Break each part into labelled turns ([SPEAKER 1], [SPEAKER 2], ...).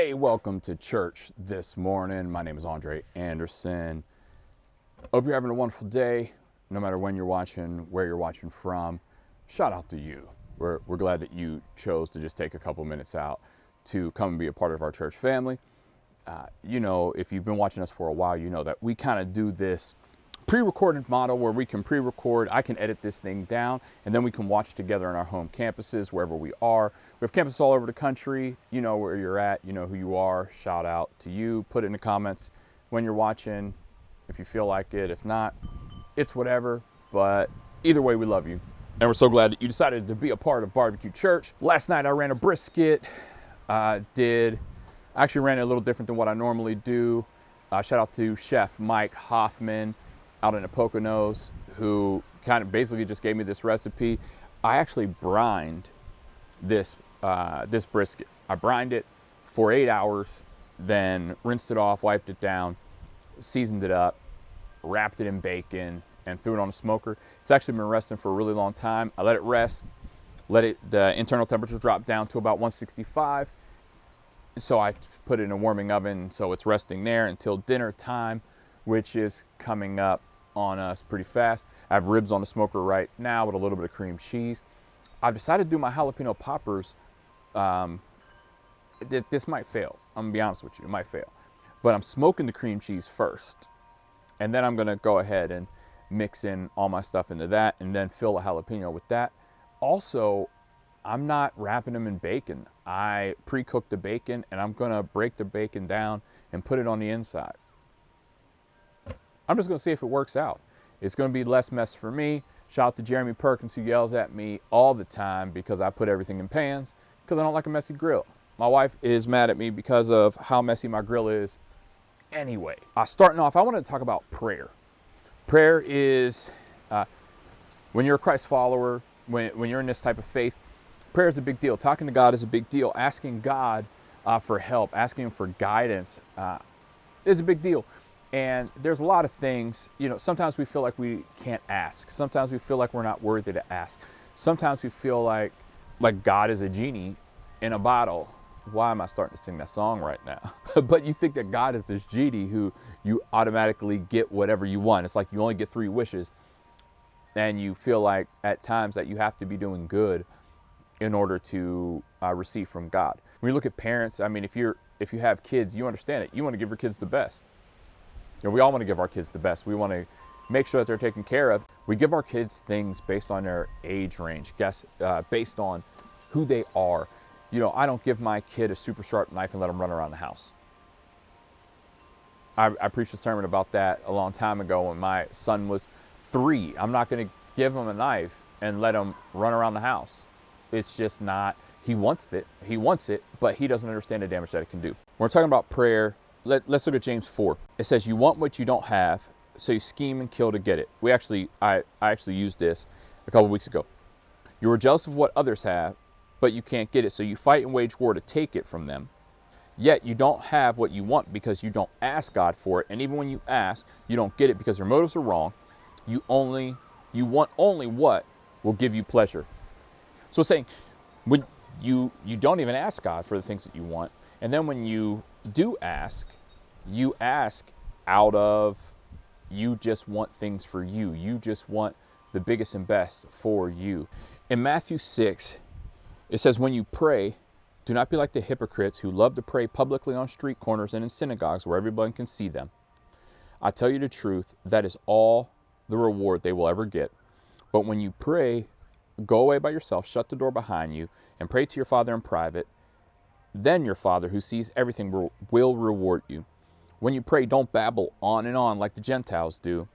[SPEAKER 1] Hey, welcome to church this morning. My name is Andre Anderson. Hope you're having a wonderful day, no matter when you're watching, where you're watching from. Shout out to you. We're glad that you chose to just take a couple minutes out to come and be a part of our church family. If you've been watching us for a while, you know that we kind of do this pre-recorded model where we can pre-record, I can edit this thing down, and then we can watch together on our home campuses, wherever we are. We have campuses all over the country. You know where you're at, you know who you are. Shout out to you. Put it in the comments when you're watching, if you feel like it. If not, it's whatever. But either way, we love you. And we're so glad that you decided to be a part of Barbecue Church. Last night I ran a brisket. I actually ran it a little different than what I normally do. Shout out to Chef Mike Hoffman out in the Poconos, who kind of basically just gave me this recipe. I actually brined this brisket. I brined it for 8 hours, then rinsed it off, wiped it down, seasoned it up, wrapped it in bacon, and threw it on a smoker. It's actually been resting for a really long time. I let it rest, the internal temperature drop down to about 165. So I put it in a warming oven, so it's resting there until dinner time, which is coming up on us pretty fast. I have ribs on the smoker right now with a little bit of cream cheese. I've decided to do my jalapeno poppers. This might fail. I'm gonna be honest with you, it might fail. But I'm smoking the cream cheese first. And then I'm gonna go ahead and mix in all my stuff into that and then fill a jalapeno with that. Also, I'm not wrapping them in bacon. I pre-cooked the bacon and I'm gonna break the bacon down and put it on the inside. I'm just gonna see if it works out. It's gonna be less mess for me. Shout out to Jeremy Perkins, who yells at me all the time because I put everything in pans because I don't like a messy grill. My wife is mad at me because of how messy my grill is. Anyway, starting off, I wanted to talk about prayer. Prayer is, when you're a Christ follower, when you're in this type of faith, prayer is a big deal. Talking to God is a big deal. Asking God for help, asking Him for guidance is a big deal. And there's a lot of things, sometimes we feel like we can't ask. Sometimes we feel like we're not worthy to ask. Sometimes we feel like God is a genie in a bottle. Why am I starting to sing that song right now? But you think that God is this genie who you automatically get whatever you want. It's like you only get 3 wishes. And you feel like at times that you have to be doing good in order to receive from God. When you look at parents, I mean, if you have kids, you understand it. You want to give your kids the best. We all want to give our kids the best. We want to make sure that they're taken care of. We give our kids things based on their age range, based on who they are. I don't give my kid a super sharp knife and let him run around the house. I preached a sermon about that a long time ago when my son was 3. I'm not going to give him a knife and let him run around the house. It's just not, he wants it, but he doesn't understand the damage that it can do. When we're talking about prayer, let's look at James 4. It says, you want what you don't have, so you scheme and kill to get it. I actually used this a couple weeks ago. You are jealous of what others have, but you can't get it, so you fight and wage war to take it from them. Yet you don't have what you want because you don't ask God for it. And even when you ask, you don't get it because your motives are wrong. You want only what will give you pleasure. So it's saying, when you don't even ask God for the things that you want. And then when you do ask, you ask out of, you just want things for you. You just want the biggest and best for you. In Matthew 6, it says, when you pray, do not be like the hypocrites who love to pray publicly on street corners and in synagogues where everyone can see them. I tell you the truth, that is all the reward they will ever get. But when you pray, go away by yourself, shut the door behind you, and pray to your Father in private. Then your Father who sees everything will reward you. When you pray, don't babble on and on like the Gentiles do.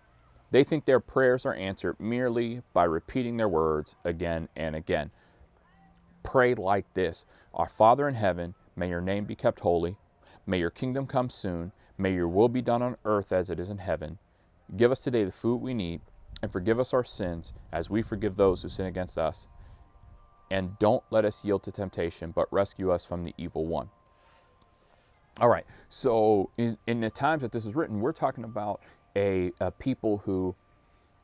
[SPEAKER 1] They think their prayers are answered merely by repeating their words again and again. Pray like this. Our Father in heaven, may your name be kept holy. May your kingdom come soon. May your will be done on earth as it is in heaven. Give us today the food we need, and forgive us our sins as we forgive those who sin against us. And don't let us yield to temptation, but rescue us from the evil one. All right, so in the times that this is written, we're talking about a people who,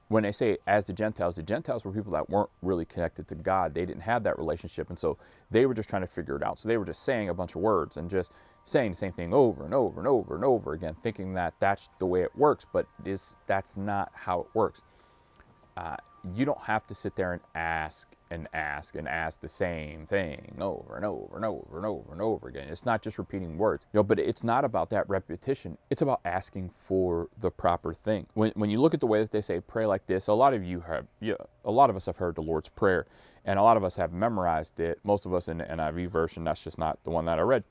[SPEAKER 1] when they say as the Gentiles were people that weren't really connected to God. They didn't have that relationship, and so they were just trying to figure it out. So they were just saying a bunch of words and just saying the same thing over and over and over and over again, thinking that that's the way it works, but that's not how it works. You don't have to sit there and ask the same thing over and over and over and over and over again. It's not just repeating words, but it's not about that repetition. It's about asking for the proper thing. When you look at the way that they say pray like this, a lot of us have heard the Lord's Prayer, and a lot of us have memorized it. Most of us in the NIV version. That's just not the one that I read.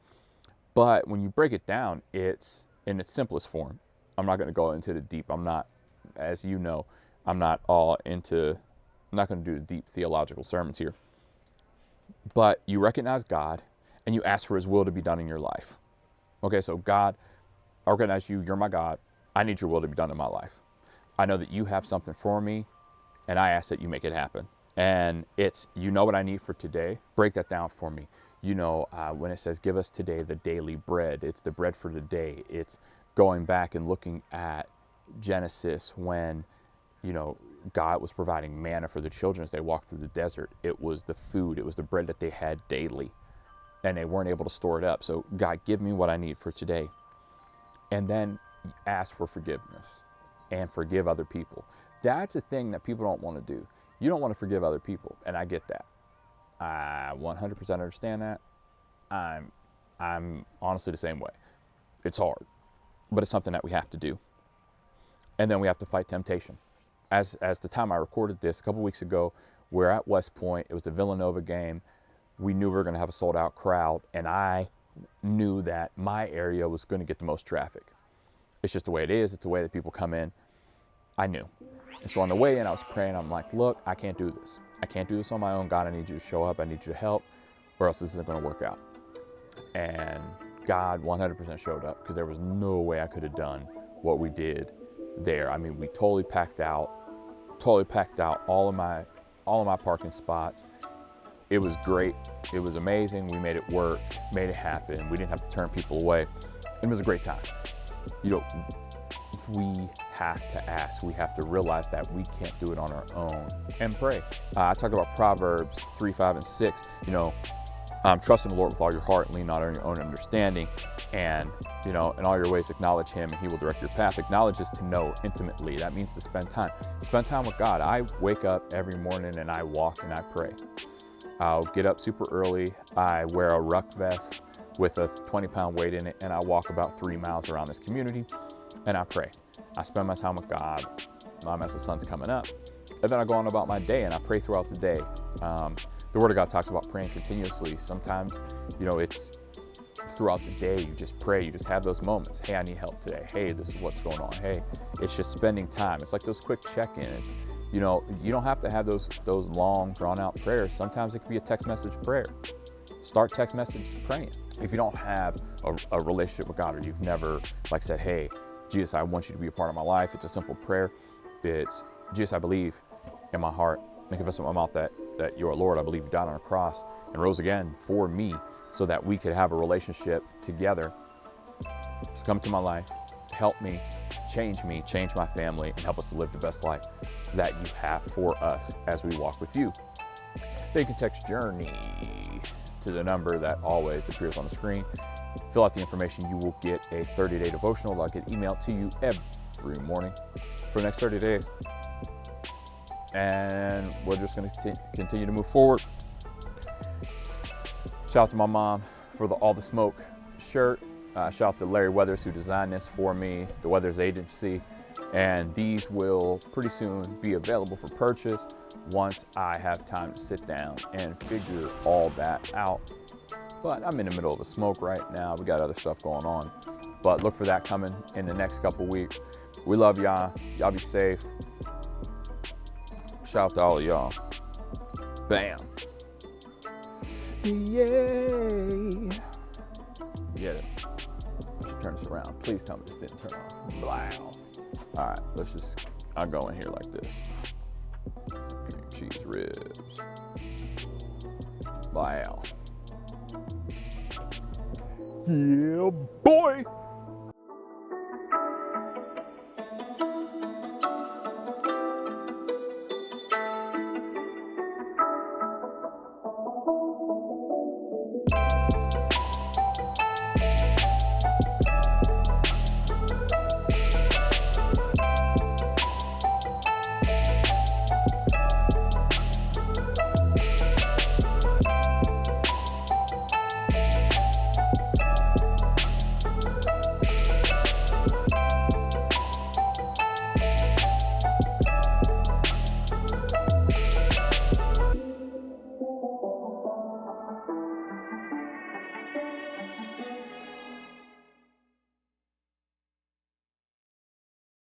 [SPEAKER 1] But when you break it down, it's in its simplest form. I'm not going to go into the deep. I'm not, as you know, I'm not going to do the deep theological sermons here. But you recognize God and you ask for his will to be done in your life. Okay, so God, I recognize you're my God. I need your will to be done in my life. I know that you have something for me, and I ask that you make it happen. And it's, what I need for today. Break that down for me. When it says, give us today the daily bread, it's the bread for the day. It's going back and looking at Genesis when, God was providing manna for the children as they walked through the desert. It was the food, it was the bread that they had daily, and they weren't able to store it up. So God, give me what I need for today. And then ask for forgiveness and forgive other people. That's a thing that people don't want to do. You don't want to forgive other people, and I get that. I 100% understand that. I'm honestly the same way. It's hard, but it's something that we have to do. And then we have to fight temptation. As the time I recorded this a couple weeks ago, we're at West Point. It was the Villanova game. We knew we were going to have a sold out crowd, and I knew that my area was going to get the most traffic. It's just the way it is. It's the way that people come in. I knew. And so on the way in, I was praying. I'm like, look, I can't do this. I can't do this on my own. God, I need you to show up. I need you to help, or else this isn't going to work out. And God 100% showed up, because there was no way I could have done what we did there. I mean, we totally packed out all of my parking spots. It was great. It was amazing. We made it work, made it happen. We didn't have to turn people away. It was a great time. We have to ask. We have to realize that we can't do it on our own, and pray. I talk about Proverbs 3, 5, and 6. Trust in the Lord with all your heart and lean not on your own understanding. And, in all your ways acknowledge him, and he will direct your path. Acknowledge is to know intimately. That means to spend time. Spend time with God. I wake up every morning and I walk and I pray. I'll get up super early. I wear a ruck vest with a 20-pound weight in it, and I walk about 3 miles around this community, and I pray. I spend my time with God as the sun's coming up. And then I go on about my day, and I pray throughout the day. The Word of God talks about praying continuously. Sometimes, it's throughout the day, you just pray. You just have those moments. Hey, I need help today. Hey, this is what's going on. Hey, it's just spending time. It's like those quick check-ins. You don't have to have those long, drawn-out prayers. Sometimes it can be a text message prayer. Start text message praying. If you don't have a relationship with God, or you've never said, hey, Jesus, I want you to be a part of my life. It's a simple prayer. It's, Jesus, I believe in my heart, I confess with my mouth that you are Lord. I believe you died on a cross and rose again for me, so that we could have a relationship together. So come to my life, help me, change my family, and help us to live the best life that you have for us as we walk with you. Then you can text JOURNEY to the number that always appears on the screen. Fill out the information. You will get a 30-day devotional that'll get emailed to you every morning for the next 30 days. And we're just going to continue to move forward. Shout out to my mom for the All the Smoke shirt. Shout out to Larry Weathers, who designed this for me, the Weathers Agency. And these will pretty soon be available for purchase once I have time to sit down and figure all that out. But I'm in the middle of a smoke right now. We got other stuff going on. But look for that coming in the next couple weeks. We love y'all. Y'all be safe. Shout out to all of y'all. Bam. Yay. Get it. I should turn this around. Please tell me this didn't turn on. Wow. All right, I'll go in here like this. Cream cheese ribs. Wow. Yeah, boy.